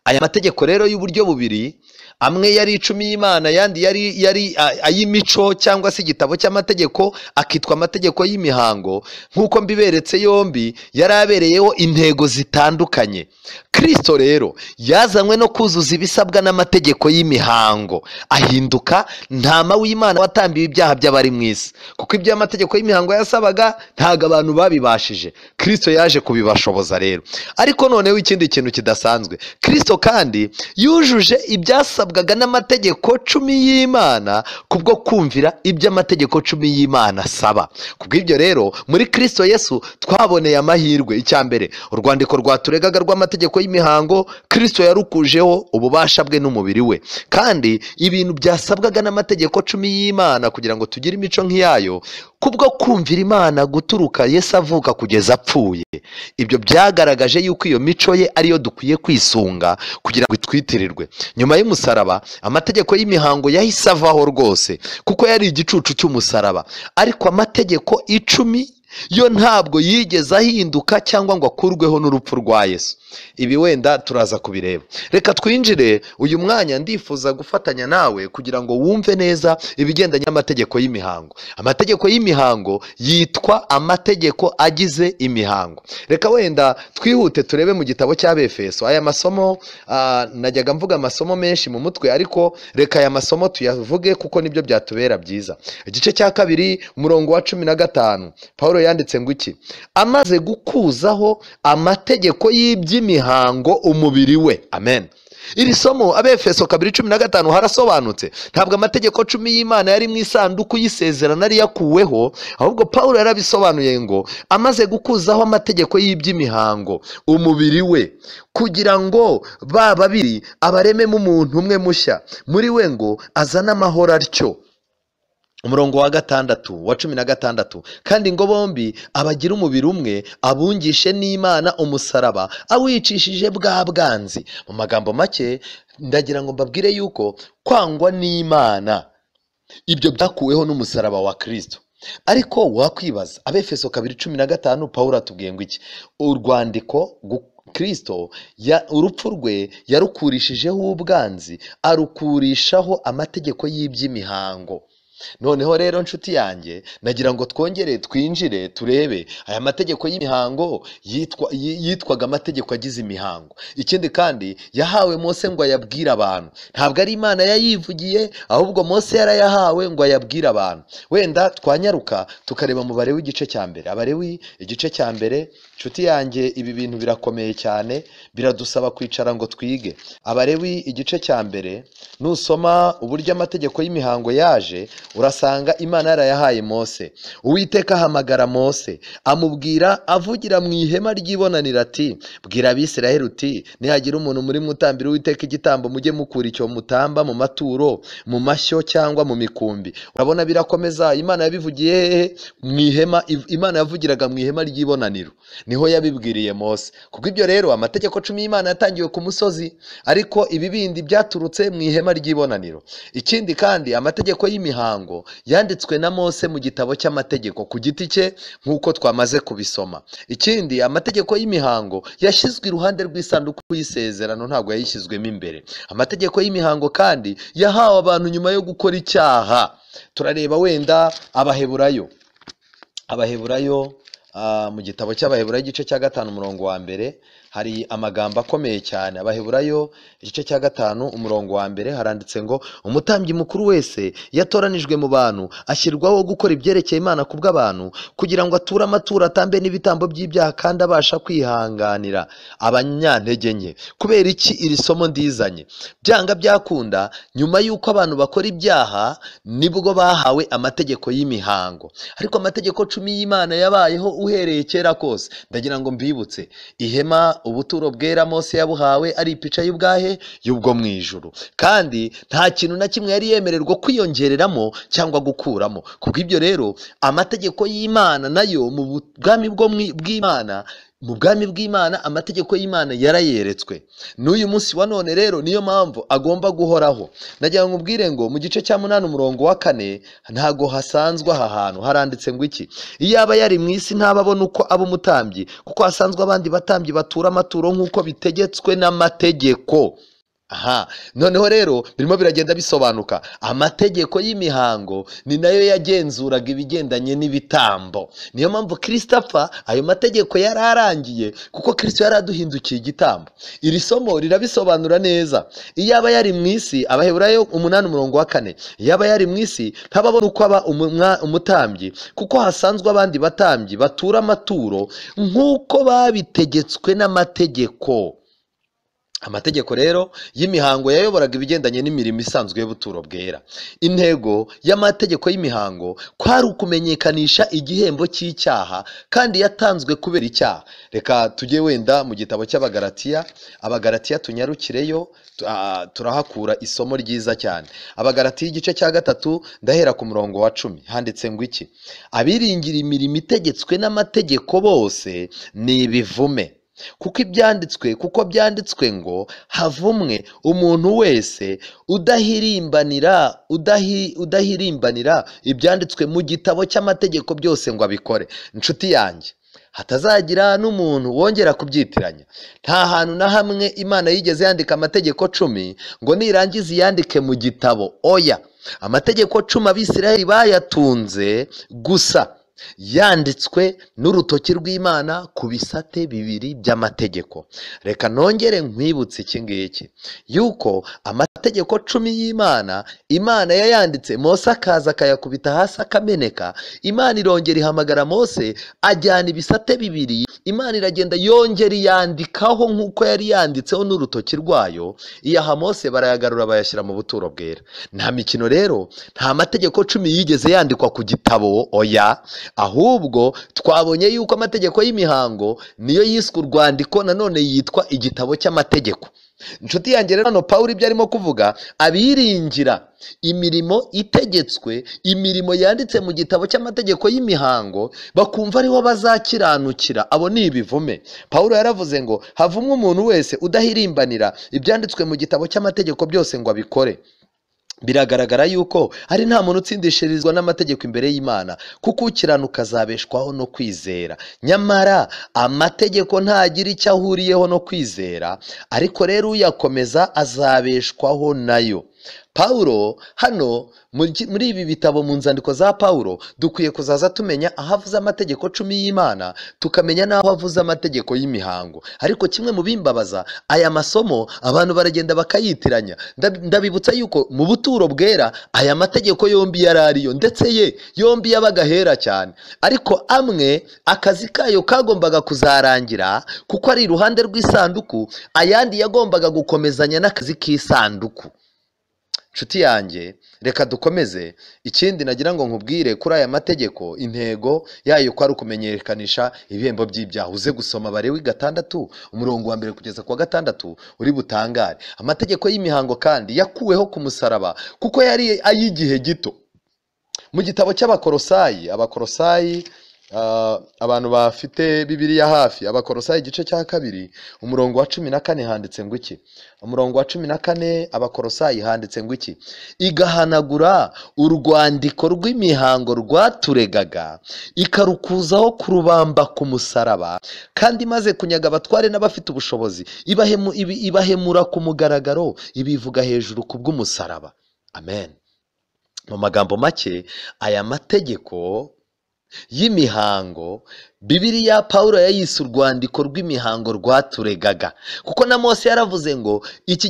Aya mategeko rero y'uburyo bubiri, amwe yari 10 y'Imana, yandi yari ay'imico cyangwa se igitabo cy'amategeko akitwa amategeko y'imihango. Nk'uko mbiberetse yombi yari abereyeho intego zitandukanye. Kristo rero yazanywe no kuzuza ibisabwa n'amategeko y'imihango, ahinduka ntama w'Imana watambiwe ibyaha by'abari mu isi. Kuko ibyo amategeko y'imihango yasabaga ntago abantu babibashije, Kristo yaje kubibashoboza rero. Ariko noneho ikindi kintu kidasanzwe, Kristo kandi yujuje ibyasabwaga n'amategeko 10 y'Imana kubwo kumvira ibyo amategeko 10 y'Imana asaba. Kubw'ibyo rero muri Kristo Yesu twaboneye amahirwe. Icyambere, urwandiko rwaturegaga rw'amategeko y'imihango, Kristo yarukujeho ububasha bwe n'umubiri we, kandi ibintu byasabwaga n'amategeko 10 y'Imana kugira ngo tugire imico nk'iyayo, kubwo kumvira Imana guturuka Yesu avuka kugeza apfuye, ibyo byagaragaje yuko iyo mico ye ariyo dukwiye kwisunga kugira ngo itwitirirwe. Nyuma y'umusaraba amategeko y'imihango yahise avaho rwose, kuko yari igicucu cy'umusaraba. Ariko amategeko 10 yo ntabwo yigeze ahinduka cyangwa ngo akurweho n'urupfu rwa Yesu. Ibi wenda turaza kubireba. Reka twinjire uyu mwanya, ndifuza gufatanya nawe kugira ngo wumve neza ibigendanye n'amategeko y'imihango. Amategeko y'imihango yitwa amategeko agize imihango. Reka wenda twihute turebe mu gitabo cy'Abefeso. Aya masomo najyaga mvuga amasomo menshi mu mutwe, ariko reka aya masomo tuyavuge kuko nibyo byatubera byiza. Igice cya 2 umurongo wa 15, Paulo yanditse ngo iki? Amaze gukuzaho amategeko y'iby'imihango umubiri we. Amen. Iri somo Abefeso 2:15 harasobanutse. Ntabwo amategeko 10 y'Imana yari mu isanduku y'isezerano ari yakuweho, ahubwo Paulo yarabisobanuye ngo amaze gukuzaho amategeko y'iby'imihango umubiri we, kugira ngo babiri abarememo umuntu umwe mushya muri we, ngo azane amahoro atyo. Umurongo wa 16, kandi ngo bombi abagira umubiri umwe, abungishe n'Imana umusaraba awicishije bwa bwanzi. Mu magambo make ndagira ngo mbabwire yuko kwangwa n'Imana ibyo byakuweho n'umusaraba wa Kristo. Ariko wakwibaza, Abefeso 2:15 Paulo atubwiye ngo iki? Urwandiko Kristo urupfu rwe yarukurishijeho ubwanzi, arukurishaho amategeko y'iby'imihango. noneho rero nshuti yanjye nagira ngo twongere twinjire turebe aya mategeko y'imihango yitwaga amategeko agize imihango. Ikindi kandi yahawe Mose ngo ayabwire abantu, ntabwo ari Imana yayivugiye, ahubwo Mose yarayahawe ngo ayabwire abantu. Wenda twanyaruka tukareba mu Balewi igice cya mbere. Abalewi igice cya mbere, nshuti yanjye ibi bintu birakomeye cyane, biradusaba kwicara ngo twige. Abalewi igice cya mbere, nusoma uburyo amategeko y'imihango yaje, urasanga Imana yarayahaye Mose. Uwiteka ahamagara Mose amubwira avugira mu ihema ry'ibonaniro ati, bwira Abisirayeli uti, nihagira umuntu muri mutambira Uwiteka igitambo, mujye mukura icyo mutamba mu maturo, mu mashyo cyangwa mu mikumbi. Urabona birakomeza. Imana yabivugiye hehe? Mu ihema. Imana yavugiraga mu ihema ry'ibonaniro, niho yabibwiriye Mose. Kuko ibyo rero amategeko 10 y'Imana yatangiwe ku musozi, ariko ibi bindi byaturutse mu ihema ry'ibonaniro. Ikindi kandi amategeko y'imihango yanditswe na Mose mu gitabo cy'amategeko ku giti cye nk'uko twamaze kubisoma. Ikindi, amategeko y'imihango yashyizwe iruhande rw'isanduku y'isezerano, ntabwo yayishyizwemo imbere. Amategeko y'imihango kandi yahawe abantu nyuma yo gukora icyaha. Turareba wenda Abaheburayo mu gitabo cy'Abaheburayo igice cya 5 umurongo wa mbere hari amagambo akomeye cyane. Abaheburayo igice cya 5 umurongo wa mbere haranditse ngo, umutambyi mukuru wese yatoranijwe mu bantu ashyirwaho gukora ibyerekeye Imana kubw'abantu, kugira ngo ature amaturo, atambe n'ibitambo by'ibyaha, kandi abasha kwihanganira abanyantege nke. Kubera iki iri somo ndizanye? Byanga byakunda, nyuma y'uko abantu bakora ibyaha nibwo bahawe amategeko y'imihango. Ariko amategeko 10 y'Imana yabayeho uhereye kera kose. Ndagira ngo mbibutse, ihema, ubuturo bwera Mose yabuhawe ari ipica y'ubwahe y'ubwo mu ijuru, kandi nta kintu na kimwe yari yemererwa kwiyongereramo cyangwa gukuramo. Kubw'ibyo rero amategeko y'Imana nayo mu bwami bw'Imana amategeko y'Imana yarayeretswe. N'uyu munsi wa none rero niyo mpamvu agomba guhoraho. Nagira ngo ubwire ngo mu gice cya 8 umurongo wa 4 ntago hasanzwe aha hantu haranditse ngo iki, iyaba yari mu isi ntababona uko aba umutambyi, kuko hasanzwe abandi batambyi batura amaturo nk'uko bitegetswe n'amategeko. Noneho rero birimo biragenda bisobanuka. Amategeko y'imihango ni nayo yagenzuraga ibigendanye n'ibitambo. Niyo mpamvu Kristo apfa, ayo mategeko yararangiye, kuko Kristo yaraduhindukiye igitambo. Iri somo rirabisobanura neza. Iyaba yari mu isi, Abaheburayo 8 umurongo wa 4, iyaba yari mu isi ntababona uko aba umutambyi, kuko hasanzwe abandi batambyi batura amaturo nk'uko babitegetswe n'amategeko. Amategeko rero y'imihango yayoboraga ibigendanye n'imirimo isanzwe y'ubuturo bwera. Intego y'amategeko y'imihango kwari ukumenyekanisha igihembo cy'icyaha, kandi yatanzwe kubera icyaha. Reka tujye wenda mu gitabo cy'Abagalatiya tunyarukireyo, turahakura isomo ryiza cyane. Abagalatiya igice cya 3 ndahera ku murongo wa 10 handitse ngo iki, abiringira imirimo itegetswe n'amategeko bose ni ibivume. Kuko byanditswe ngo, havumwe umuntu wese udahirimbanira ibyanditswe mu gitabo cy'amategeko byose ngo abikore. Inshuti yanjye, hatazagira n'umuntu wongera kubyitiranya. Nta hantu na hamwe Imana yigeze yandika amategeko 10 ngo nirangiza yandike mu gitabo. Oya, amategeko 10 Abisirayeli bayatunze gusa yanditswe n'urutoki rw'Imana ku bisate 2 by'amategeko. Reka nongere nkwibutse iki ngiki, yuko amategeko 10 y'Imana, Imana yayanditse, Mose akaza akayakubita hasi akameneka. Imana irongera ihamagara Mose, ajyana ibisate 2, Imana iragenda yongera yandikaho nk'uko yari yanditseho n'urutoki rwayo. Iyaha Mose barayagarura bayashyira mu buturo bwera. Nta mikino rero, nta mategeko 10 yigeze yandikwa ku gitabo. Oya, ahubwo twabonye yuko amategeko y'imihango niyo yiswe urwandiko, nanone yitwa igitabo cy'amategeko. Inshuti yanjye rero hano Pawulo ibyo arimo kuvuga, abiringira imirimo itegetswe, imirimo yanditse mu gitabo cy'amategeko y'imihango, bakumva ariho bazakiranukira, abo ni ibivume. Pawulo yaravuze ngo, havumwe umuntu wese udahirimbanira ibyanditswe mu gitabo cy'amategeko byose ngo abikore. Biragaragara yuko ari nta muntu utsindishirizwa n'amategeko imbere y'Imana, kuko ukiranuka azabeshwaho no kwizera. Nyamara amategeko ntagira icyo ahuriyeho no kwizera, ariko rero uyakomeza azabeshwaho nayo. Pawulo hano muri ibi bitabo mu nzandiko za Pawulo dukwiye kuzaza tumenya aho avuze amategeko 10 y'Imana, tukamenya n'aho avuze amategeko y'imihango. Ariko kimwe mu bimbabaza, aya masomo abantu baragenda bakayitiranya. Ndabibutsa yuko mu buturo bwera aya mategeko yombi yarariyo, ndetse yombi yabaga hera cyane. Ariko amwe akazi kayo kagombaga kuzarangira kuko ari iruhande rw'isanduku, ayandi yagombaga gukomezanya n'akazi k'isanduku. Nshuti yanjye, reka dukomeze. Ikindi nagira ngo nkubwire kuri aya mategeko, intego yayo ko ari ukumenyekanisha ibihembo by'ibyaha. Uze gusoma Balewi 6 umurongo wa 1 kugeza ku wa 6 uri butangare. Amategeko y'imihango kandi yakuweho ku musaraba kuko yari ay'igihe gito. Mu gitabo cy'Abakolosayi, abantu bafite Bibiliya hafi, Abakolosayi igice cya 2 umurongo wa 14 handitse ngo iki? Umurongo wa 14 Abakolosayi handitse ngo iki? Igahanagura urwandiko rw'imihango rwaturegaga, ikarukuzaho kurubamba ku musaraba, kandi maze kunyaga abatware n'abafite ubushobozi, ibahemura ku mugaragaro, ibivuga hejuru ku bw'umusaraba. Amen. Mu magambo make, aya mategeko y'imihango Bibiliya Pawulo yayise urwandiko rw'imihango rwaturegaga, kuko na Mose yaravuze ngo iki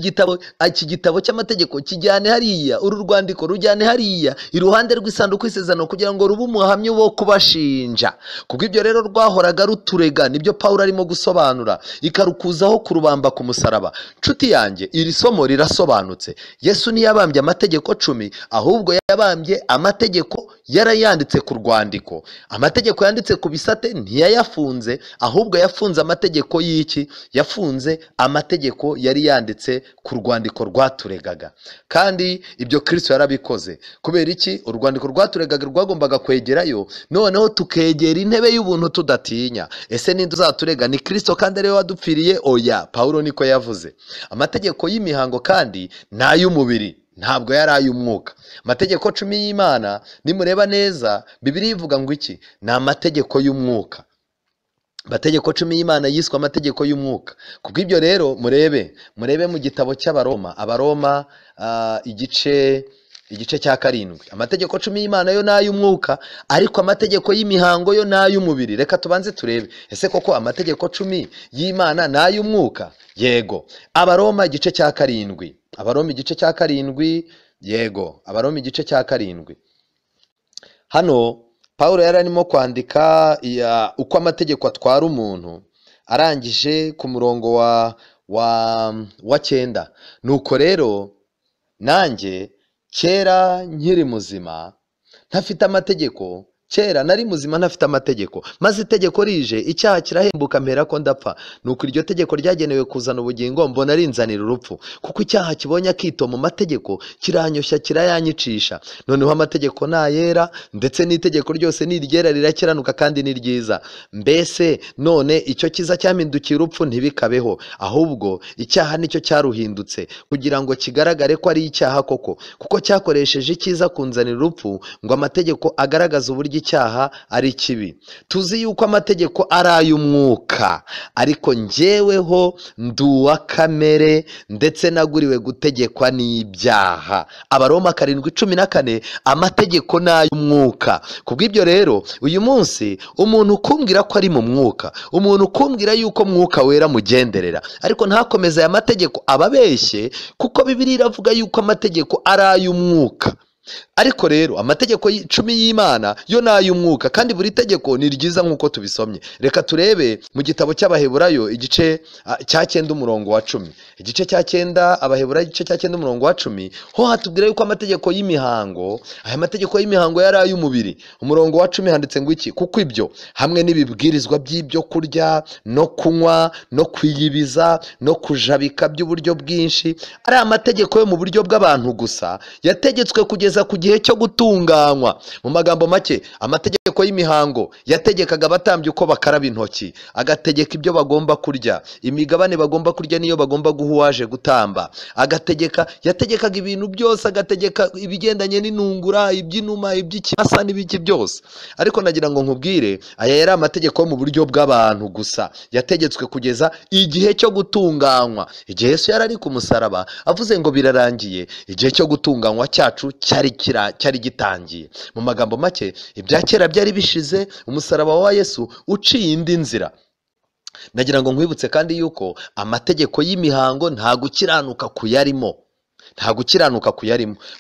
gitabo cy'amategeko kijyane hariya, uru rwandiko rujyane hariya iruhande rw'isanduku y'isezerano kugira ngo rube umuhamya wo kubashinja. Kuko ibyo rero rwahoraga ruturega, nibyo Pawulo arimo gusobanura, ikarukuzaho kurubamba ku musaraba. Nshuti yanjye, iri somo rirasobanutse. Yesu ntiyabambye amategeko 10, ahubwo yabambye amategeko yarayanditse ku rwandiko. Amategeko yanditse ku bisate ntiyayafunze, ahubwo yafunze amategeko y'iki? Yafunze amategeko yari yanditse ku rwandiko rwaturegaga. Kandi ibyo Kristo yarabikoze. Kubera iki? Urwandiko rwaturegaga rwagombaga kwegerayo, noneho tukegera intebe y'ubuntu tudatinya. Ese ninde uzaturega? Ni Kristo kandi ariwe wadupfiriye? Oya, Pawulo niko yavuze. Amategeko y'imihango kandi ni ay'umubiri, ntabwo yari ay'umwuka. Amategeko 10 y'Imana nimureba neza, Bibiliya ivuga ngo iki? Ni amategeko y'umwuka. Amategeko 10 y'Imana yiswe amategeko y'umwuka. Kubw'ibyo rero murebe mu gitabo cy'Abaroma, Abaroma igice cya 7. Amategeko 10 y'Imana yo n'ay'umwuka, ariko amategeko y'imihango yo n'ay'umubiri. Reka tubanze turebe, ese koko amategeko 10 y'Imana n'ay'umwuka? Yego. Abaroma igice cya 7. Abaroma igice cya 7. Yego, Abaroma igice cya 7. Hano Pawulo yari arimo kwandika uko amategeko atwara umuntu, arangije ku murongo wa 9. Nuko rero nanjye kera nkiri muzima ntafite amategeko, kera nari muzima ntafite amategeko, maze itegeko rije, icyaha kirahembuka mpera ko ndapfa. Nuko iryo tegeko ryagenewe kuzana ubugingo, mbona rinzanira urupfu, kuko icyaha kibonye akito mu mategeko kiranyoshya kirayanyicisha. Noneho amategeko nayera, ndetse n'itegeko ryose niryera rirakiranuka kandi ni ryiza. Mbese none icyo kiza cyampindukiye urupfu ntibikabeho, ahubwo icyaha nicyo cyaruhindutse, kugira ngo kigaragare ko ari icyaha koko, kuko cyakoresheje icyiza kunzanira urupfu, ngo amategeko agaragaza uburyo icyaha ari kibi. Tuzi yuko amategeko ari ay'umwuka, ariko njyeweho ndi uwa kamere, ndetse naguriwe gutegekwa n'ibyaha. Abaroma 7:14. Amategeko ni ay'umwuka. Kubw'ibyo rero uyu munsi umuntu ukumbwira ko ari mu mwuka, umuntu ukumbwira yuko mwuka wera mugenderera, ariko ntakomeze aya mategeko, ababeshye, kuko Bibiliya iravuga yuko amategeko ari ay'umwuka. Ariko rero amategeko 10 y'Imana yo n'ay'umwuka, kandi buri tegeko ni ryiza nk'uko tubisomye. Reka turebe mu gitabo cy'Abaheburayo igice cya 9 umurongo wa 10. Igice cya 9, Abaheburayo igice cya 9 umurongo wa 10, ho hatubwira yuko amategeko y'imihango, aya mategeko y'imihango yari ay'umubiri. Umurongo wa 10 handitse ngo iki? Kuko ibyo hamwe n'ibibwirizwa by'ibyo kurya no kunywa no kwiyibiza no kujabika by'uburyo bwinshi ari amategeko yo mu buryo bw'abantu gusa, yategetswe kugeza kugeza ku gihe cyo gutunganywa. Mu magambo make, amategeko y'imihango yategekaga abatambyi uko bakaraba intoki, agategeka ibyo bagomba kurya, imigabane bagomba kurya niyo bagomba guha uwaje gutamba, yategekaga ibintu byose, agategeka ibigendanye n'intungura, iby'inuma, iby'ikimasa n'ibiki byose. Ariko nagira ngo nkubwire, aya yari amategeko mu buryo bw'abantu gusa, yategetswe kugeza igihe cyo gutunganywa. Igihe Yesu yari ari ku musaraba avuze ngo birarangiye, igihe cyo gutunganywa cyacu cyari gitangiye. Mu magambo make, ibya kera byari bishize, umusaraba wa Yesu uciye indi nzira. Nagira ngo nkwibutse kandi yuko amategeko y'imihango nta gukiranuka kuyarimo.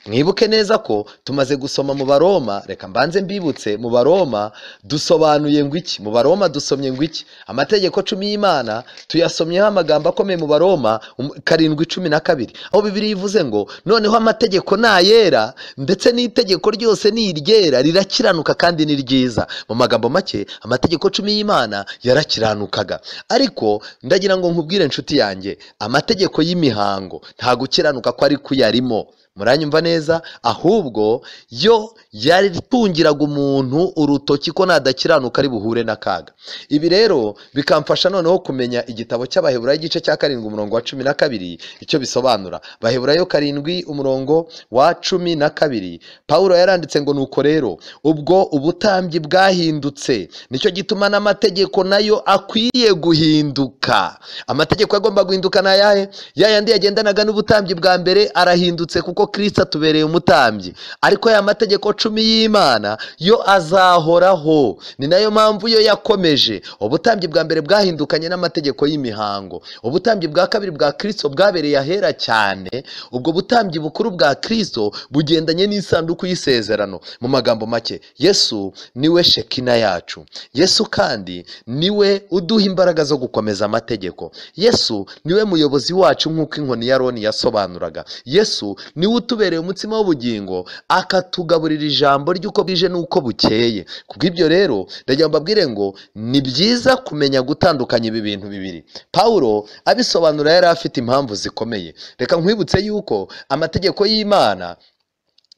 Mwibuke neza ko tumaze gusoma mu Baroma, reka mbanze mbibutse, mu Baroma dusobanuye ngo iki? Mu Baroma dusomye ngo iki? Amategeko 10 y'Imana tuyasomyeho amagambo akomeye mu Baroma 7:12, aho Bibiliya ivuze ngo noneho amategeko nayera ndetse n'itegeko ryose ni iryera, rirakiranuka kandi ni ryiza. Mu magambo make, amategeko 10 y'Imana yarakiranukaga. Ariko ndagira ngo nkubwire inshuti yanjye, amategeko y'imihango nta gukiranuka ko ari kuyarimo. Muranyumva neza? Ahubwo yo yaritungiraga umuntu urutoki ko nadakiranuka ari buhure n'akaga. Ibi rero bikamfasha noneho kumenya igitabo cy'Abaheburayo igice cya 7 umurongo wa 12 icyo bisobanura. Baheburayo 7 umurongo wa 12, Paulo yaranditse ngo nuko rero ubwo ubutambyi bwahindutse, nicyo gituma n'amategeko nayo akwiye guhinduka. Amategeko agomba guhinduka na yahe? Yayandi yagendanaga n'ubutambyi bwa mbere arahindutse kuko Kristo atubereye umutambyi. Ariko ya mategeko 10 y'Imana yo azahoraho. Ni nayo mpamvu yo yakomeje. Ubutambyi bwa mbere bwahindukanye n'amategeko y'imihango. Ubutambyi bwa kabiri bwa Kristo bwabereye ahera cyane. Ubwo butambyi bukuru bwa Kristo bugendanye n'isanduku y'isezerano. Mu magambo make, Yesu niwe Shekina yacu. Yesu kandi niwe uduha imbaraga zo gukomeza amategeko. Yesu niwe muyobozi wacu nk'uko inkoni ya Aroni yasobanuraga. Yesu niwe utubereye umutsima w'ubugingo, akatugaburira ijambo ry'uko bwije n'uko bukeye. Kubw'ibyo rero ndagira mbabwire ngo ni byiza kumenya gutandukanya ibi bintu bibiri. Paulo abisobanura yari afite impamvu zikomeye. Reka nkwibutse yuko amategeko y'Imana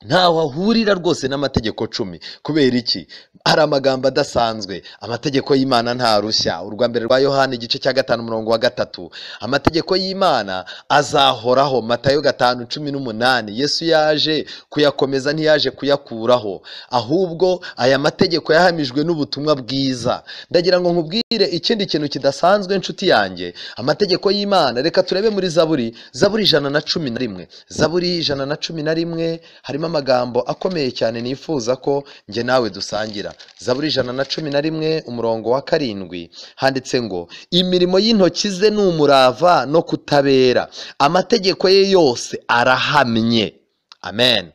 ntaho ahurira rwose n'amategeko 10. Kubera iki? Hari amagambo adasanzwe. Amategeko y'Imana nta rushya. Urwa mbere rwa Yohana igice cya 5 umurongo wa 3. Amategeko y'Imana azahoraho. Matayo 5:18. Yesu yaje kuyakomeza, ntiyaje kuyakuraho. Ahubwo aya mategeko yahamijwe n'ubutumwa bwiza. Ndagira ngo nkubwire ikindi kintu kidasanzwe inshuti yanjye. Amategeko y'Imana, reka turebe muri Zaburi 111. Zaburi 111 harimo amagambo akomeye cyane nifuza ko nge nawe dusangira. Zaburi 111 umurongo wa 7 handitse ngo imirimo y'intoki ze ni umurava no kutabera, amategeko ye yose arahamye. Amen.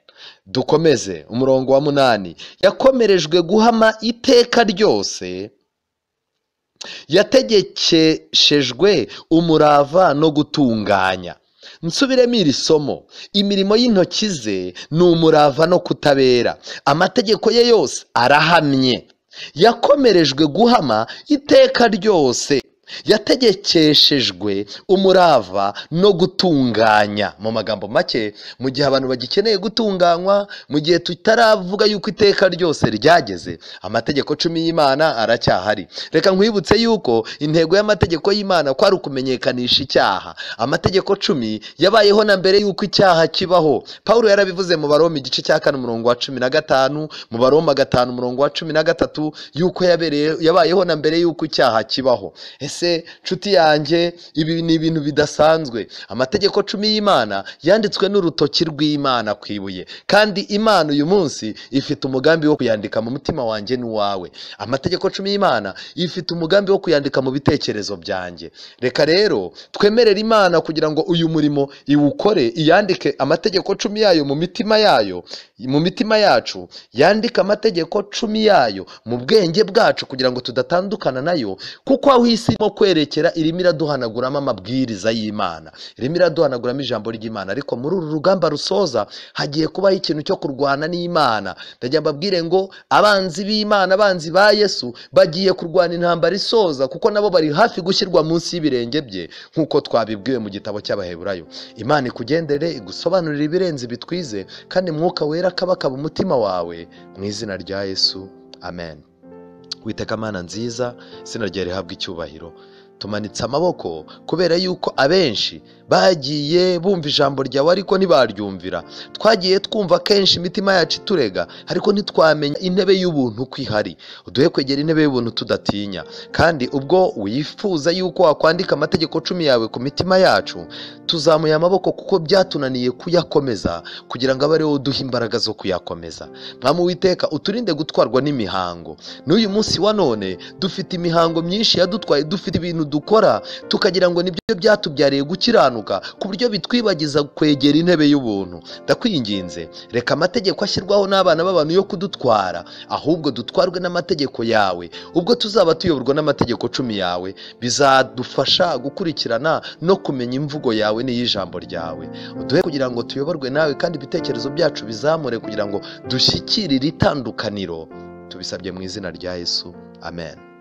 Dukomeze umurongo wa 8, yakomerejwe guhama iteka ryose, yategekeshejwe umurava no gutunganya. Nsubiremo iri somo, imirimo y'intoki ze ni umurava no kutabera, amategeko ye yose arahamye, yakomerejwe guhama iteka ryose, yategekeshejwe umurava no gutunganya. Mu magambo make, mu gihe abantu bagikeneye gutunganywa, mu gihe tutaravuga yuko iteka ryose ryageze, amategeko 10 y'Imana aracyahari. Reka nkwibutse yuko intego y'amategeko y'Imana kwari ukumenyekanisha icyaha. Amategeko 10 yabayeho na mbere yuko icyaha kibaho. Paulo yarabivuze mu Baroma igice cya 4 umurongo wa 15, mu Baroma 5 umurongo wa 13 yuko yabayeho na mbere yuko icyaha kibaho. Ese nshuti yanjye, ibi ni ibintu bidasanzwe. Amategeko 10 y'Imana yanditswe n'urutoki rw'Imana kwibuye, kandi Imana uyu munsi ifite umugambi wo kuyandika mu mutima wanjye n'uwawe. Amategeko 10 y'Imana ifite umugambi wo kuyandika mu bitekerezo byanjye. Reka rero twemerere Imana kugira ngo uyu murimo iwukore, iyandike amategeko 10 yayo mu mitima yacu, yandika amategeko 10 yayo mu bwenge bwacu kugira ngo tudatandukana nayo, kuko aho isi irimo kwerekera, irimo iraduhanaguramo amabwiriza y'Imana, irimo iraduhanaguramo ijambo ry'Imana. Ariko muri uru rugamba rusoza hagiye kubaho ikintu cyo kurwana n'Imana. Ndagira mbabwire ngo abanzi b'Imana, abanzi ba Yesu bagiye kurwana intambara isoza, kuko nabo bari hafi gushyirwa munsi y'ibirenge bye, nk'uko twabibwiwe mu gitabo cy'Abaheburayo. Imana ikugendere, igusobanurire ibirenze bitwize, kandi Mwuka Wera akabakaba umutima wawe mu izina rya Yesu, amen. Uwiteka Mana nziza, izina ryawe rihabwe icyubahiro. Tumanitse amaboko kubera yuko abenshi bagiye bumva ijambo ryawe ariko ntibaryumvira. Twagiye twumva kenshi imitima yacu iturega, ariko ntitwamenya intebe y'ubuntu ko ihari. Uduhe kwegera intebe y'ubuntu tudatinya, kandi ubwo wifuza yuko wakwandika amategeko 10 yawe ku mitima yacu, tuzamuye amaboko kuko byatunaniye kuyakomeza, kugira ngo abe ari wowe uduha imbaraga zo kuyakomeza. Mwami Uwiteka, uturinde gutwarwa n'imihango. N'uyu munsi wa none dufite imihango myinshi yadutwaye, dufite ibintu dukora tukagira ngo nibyo byatubyariye gukiranuka, ku buryo bitwibagiza kwegera intebe y'ubuntu. Ndakwinginze, reka amategeko ashyirwaho n'abana b'abantu yo kudutwara, ahubwo dutwarwe n'amategeko yawe. Ubwo tuzaba tuyoborwa n'amategeko 10 yawe, bizadufasha gukurikirana no kumenya imvugo yawe n'iy'ijambo ryawe. Uduhe kugira ngo tuyoborwe nawe, kandi ibitekerezo byacu bizamure kugira ngo dushyikirire itandukaniro. Tubisabye mu izina rya Yesu, amen.